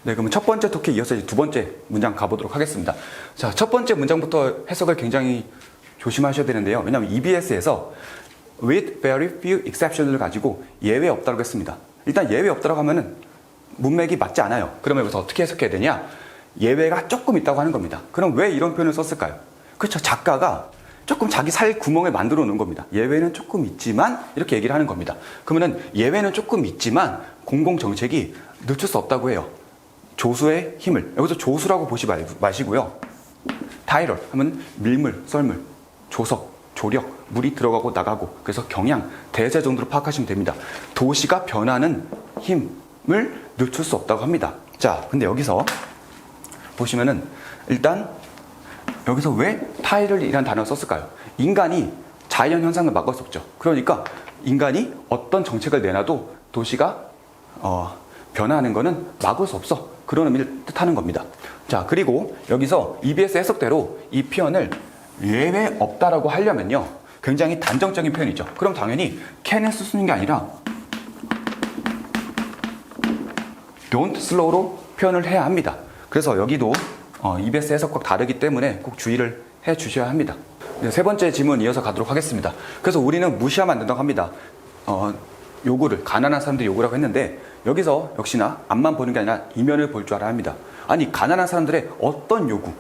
네, 그러면 첫 번째 토크에 이어서 이제 두 번째 문장 가보도록 하겠습니다. 자, 첫 번째 문장부터 해석을 굉장히 조심하셔야 되는데요. 왜냐하면 EBS에서 with very few exception을 가지고 예외 없다고 했습니다. 일단 예외 없다고 하면은 문맥이 맞지 않아요. 그러면 여기서 어떻게 해석해야 되냐? 예외가 조금 있다고 하는 겁니다. 그럼 왜 이런 표현을 썼을까요? 그렇죠. 작가가 조금 자기 살 구멍을 만들어 놓은 겁니다. 예외는 조금 있지만 이렇게 얘기를 하는 겁니다. 그러면은 예외는 조금 있지만 공공정책이 늦출 수 없다고 해요. 조수의 힘을, 여기서 조수라고 보시 마시고요. 타이럴 하면 밀물, 썰물, 조석, 조력, 물이 들어가고 나가고, 그래서 경향, 대세 정도로 파악하시면 됩니다. 도시가 변하는 힘을 늦출 수 없다고 합니다. 자, 근데 여기서 보시면은 일단 여기서 왜 타이럴이라는 단어를 썼을까요? 인간이 자연 현상을 막을 수 없죠. 그러니까 인간이 어떤 정책을 내놔도 도시가 변화하는 거는 막을 수 없어. 그런 의미를 뜻하는 겁니다. 자, 그리고 여기서 EBS 해석대로 이 표현을 예외 없다라고 하려면요, 굉장히 단정적인 표현이죠. 그럼 당연히 can을 쓰는 게 아니라 don't slow로 표현을 해야 합니다. 그래서 여기도 EBS 해석과 다르기 때문에 꼭 주의를 해 주셔야 합니다. 네, 세 번째 질문 이어서 가도록 하겠습니다. 그래서 우리는 무시하면 안 된다고 합니다. 요구를, 가난한 사람들이 요구라고 했는데 여기서 역시나 앞만 보는 게 아니라 이면을 볼 줄 알아야 합니다. 아니, 가난한 사람들의 어떤 요구,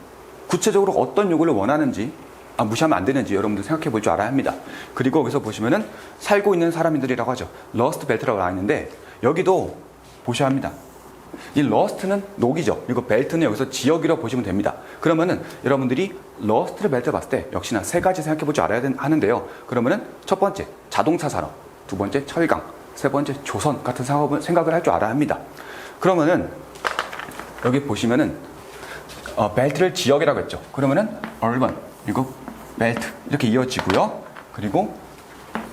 구체적으로 어떤 요구를 원하는지 무시하면 안 되는지 여러분들 생각해 볼 줄 알아야 합니다. 그리고 여기서 보시면은 살고 있는 사람들이라고 하죠. 러스트 벨트라고 나와 있는데 여기도 보셔야 합니다. 이 러스트는 녹이죠. 그리고 벨트는 여기서 지역이라고 보시면 됩니다. 그러면은 여러분들이 러스트 벨트를 봤을 때 역시나 세 가지 생각해 볼 줄 알아야 하는데요. 그러면은 첫 번째 자동차 산업, 두 번째 철강, 세 번째 조선 같은 생각을 할 줄 알아야 합니다. 그러면은 여기 보시면은 벨트를 지역이라고 했죠. 그러면은 urban, 그리고 벨트 이렇게 이어지고요. 그리고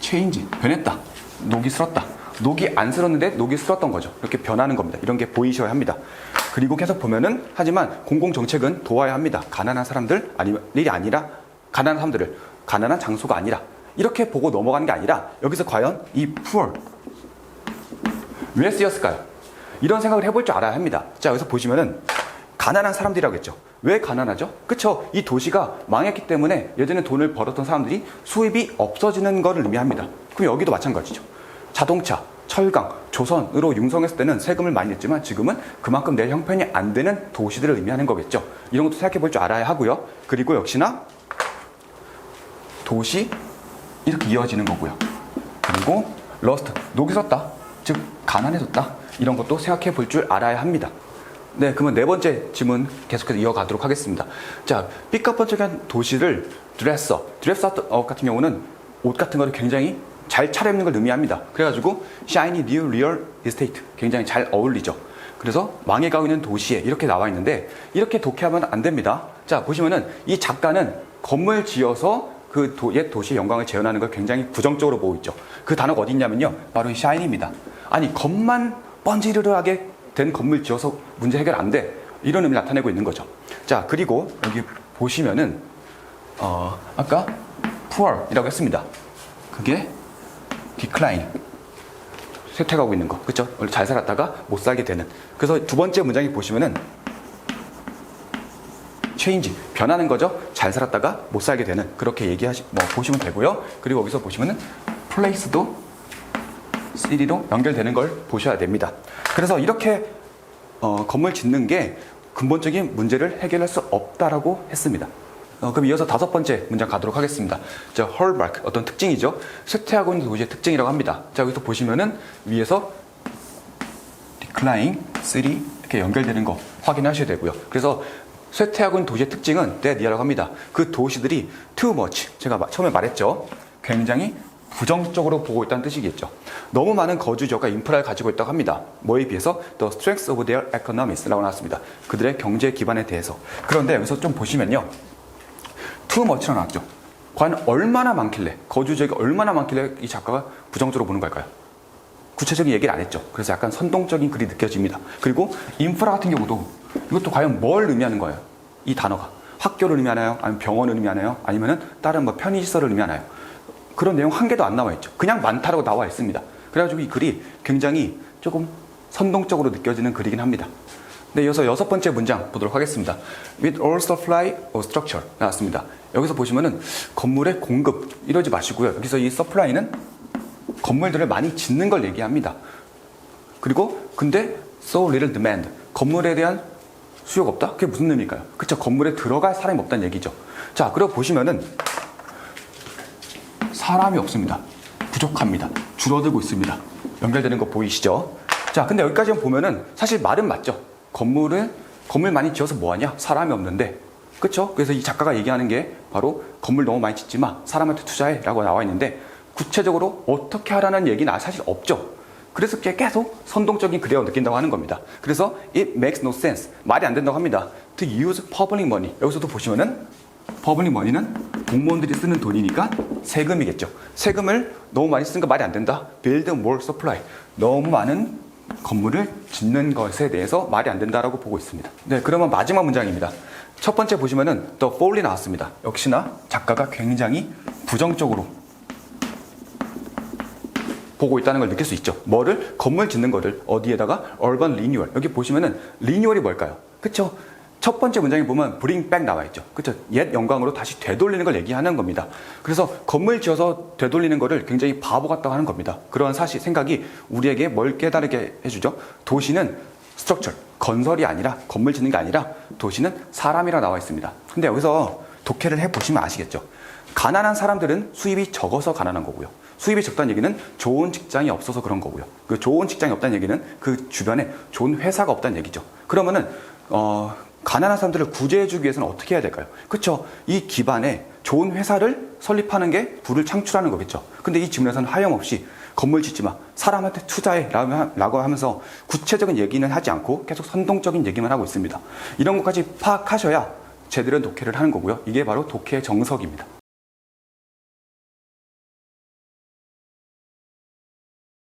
change, 변했다, 녹이 슬었다. 녹이 안 슬었는데 녹이 슬었던 거죠. 이렇게 변하는 겁니다. 이런 게 보이셔야 합니다. 그리고 계속 보면은 하지만 공공정책은 도와야 합니다. 가난한 사람들이 아니라 가난한 사람들을, 가난한 장소가 아니라 이렇게 보고 넘어가는 게 아니라 여기서 과연 이 poor 왜 쓰였을까요? 이런 생각을 해볼 줄 알아야 합니다. 자, 여기서 보시면은 가난한 사람들이라고 했죠. 왜 가난하죠? 그쵸? 이 도시가 망했기 때문에 예전에 돈을 벌었던 사람들이 수입이 없어지는 것을 의미합니다. 그럼 여기도 마찬가지죠. 자동차, 철강, 조선으로 융성했을 때는 세금을 많이 냈지만 지금은 그만큼 낼 형편이 안 되는 도시들을 의미하는 거겠죠. 이런 것도 생각해 볼 줄 알아야 하고요. 그리고 역시나 도시 이렇게 이어지는 거고요. 그리고 러스트, 녹이 슬었다, 즉 가난해졌다, 이런 것도 생각해 볼 줄 알아야 합니다. 네, 그러면 네 번째 질문 계속해서 이어가도록 하겠습니다. 자, 삐까뻔쩍한 도시를 드레스업 같은 경우는 옷 같은 거를 굉장히 잘 차려입는 걸 의미합니다. 그래가지고 shiny new real estate, 굉장히 잘 어울리죠. 그래서 망해가고 있는 도시에 이렇게 나와 있는데 이렇게 독해하면 안 됩니다. 자, 보시면은 이 작가는 건물 지어서 그 옛 도시의 영광을 재현하는 걸 굉장히 부정적으로 보고 있죠. 그 단어가 어디 있냐면요, 바로 이 shiny입니다. 아니, 겉만 번지르르하게 된 건물 지어서 문제 해결 안 돼, 이런 의미를 나타내고 있는 거죠. 자, 그리고 여기 보시면은 아까 poor이라고 했습니다. 그게 decline, 쇠퇴가고 있는 거, 그렇죠? 원래 잘 살았다가 못 살게 되는. 그래서 두 번째 문장에 보시면은 change, 변하는 거죠. 잘 살았다가 못 살게 되는, 그렇게 보시면 되고요. 그리고 여기서 보시면은 place도 city로 연결되는 걸 보셔야 됩니다. 그래서 이렇게 건물 짓는 게 근본적인 문제를 해결할 수 없다라고 했습니다. 그럼 이어서 다섯 번째 문장 가도록 하겠습니다. 자, hallmark, 어떤 특징이죠. 쇠퇴하고 있는 도시의 특징이라고 합니다. 자, 여기서 보시면은 위에서 decline, city 이렇게 연결되는 거 확인하셔야 되고요. 그래서 쇠퇴하고 있는 도시의 특징은 dead이라고 합니다. 그 도시들이 too much, 제가 처음에 말했죠. 굉장히 부정적으로 보고 있다는 뜻이겠죠. 너무 많은 거주지역과 인프라를 가지고 있다고 합니다. 뭐에 비해서? The strength of their economics라고 나왔습니다. 그들의 경제 기반에 대해서. 그런데 여기서 좀 보시면요, too much라고 나왔죠. 과연 얼마나 많길래, 거주지역이 얼마나 많길래 이 작가가 부정적으로 보는 걸까요? 구체적인 얘기를 안 했죠. 그래서 약간 선동적인 글이 느껴집니다. 그리고 인프라 같은 경우도 이것도 과연 뭘 의미하는 거예요? 이 단어가 학교를 의미하나요? 아니면 병원을 의미하나요? 아니면은 다른 편의시설을 의미하나요? 그런 내용 한 개도 안 나와 있죠. 그냥 많다라고 나와 있습니다. 그래가지고 이 글이 굉장히 조금 선동적으로 느껴지는 글이긴 합니다. 네, 이어서 6번째 문장 보도록 하겠습니다. With all supply or structure 나왔습니다. 여기서 보시면은 건물의 공급 이러지 마시고요. 여기서 이 supply는 건물들을 많이 짓는 걸 얘기합니다. 그리고 근데 so little demand 건물에 대한 수요가 없다? 그게 무슨 의미일까요? 그쵸, 건물에 들어갈 사람이 없다는 얘기죠. 자, 그리고 보시면은 사람이 없습니다. 부족합니다. 줄어들고 있습니다. 연결되는 거 보이시죠? 자, 근데 여기까지 보면은 사실 말은 맞죠. 건물 많이 지어서 뭐하냐? 사람이 없는데. 그쵸? 그래서 이 작가가 얘기하는 게 바로 건물 너무 많이 짓지 마. 사람한테 투자해. 라고 나와 있는데 구체적으로 어떻게 하라는 얘기는 사실 없죠. 그래서 계속 선동적인 그래어 느낀다고 하는 겁니다. 그래서 it makes no sense. 말이 안 된다고 합니다. To use public money. 여기서도 보시면은 public money는 공무원들이 쓰는 돈이니까 세금이겠죠. 세금을 너무 많이 쓰는 거 말이 안 된다. Build more supply. 너무 많은 건물을 짓는 것에 대해서 말이 안 된다라고 보고 있습니다. 네, 그러면 마지막 문장입니다. 첫 번째 보시면은 the fall이 나왔습니다. 역시나 작가가 굉장히 부정적으로 보고 있다는 걸 느낄 수 있죠. 뭐를? 건물 짓는 거를 어디에다가 urban renewal. 여기 보시면은 renewal이 뭘까요? 그쵸? 첫 번째 문장에 보면 bring back 나와 있죠. 그쵸? 옛 영광으로 다시 되돌리는 걸 얘기하는 겁니다. 그래서 건물 지어서 되돌리는 거를 굉장히 바보 같다고 하는 겁니다. 그런 생각이 우리에게 뭘 깨달게 해주죠? 도시는 structure, 건설이 아니라 건물 짓는 게 아니라 도시는 사람이라 나와 있습니다. 근데 여기서 독해를 해보시면 아시겠죠? 가난한 사람들은 수입이 적어서 가난한 거고요. 수입이 적다는 얘기는 좋은 직장이 없어서 그런 거고요. 그 좋은 직장이 없다는 얘기는 그 주변에 좋은 회사가 없다는 얘기죠. 그러면은 가난한 사람들을 구제해주기 위해서는 어떻게 해야 될까요? 그렇죠. 이 기반에 좋은 회사를 설립하는 게 부를 창출하는 거겠죠. 근데 이 지문에서는 하염없이 건물 짓지 마, 사람한테 투자해 라고 하면서 구체적인 얘기는 하지 않고 계속 선동적인 얘기만 하고 있습니다. 이런 것까지 파악하셔야 제대로 독해를 하는 거고요. 이게 바로 독해의 정석입니다.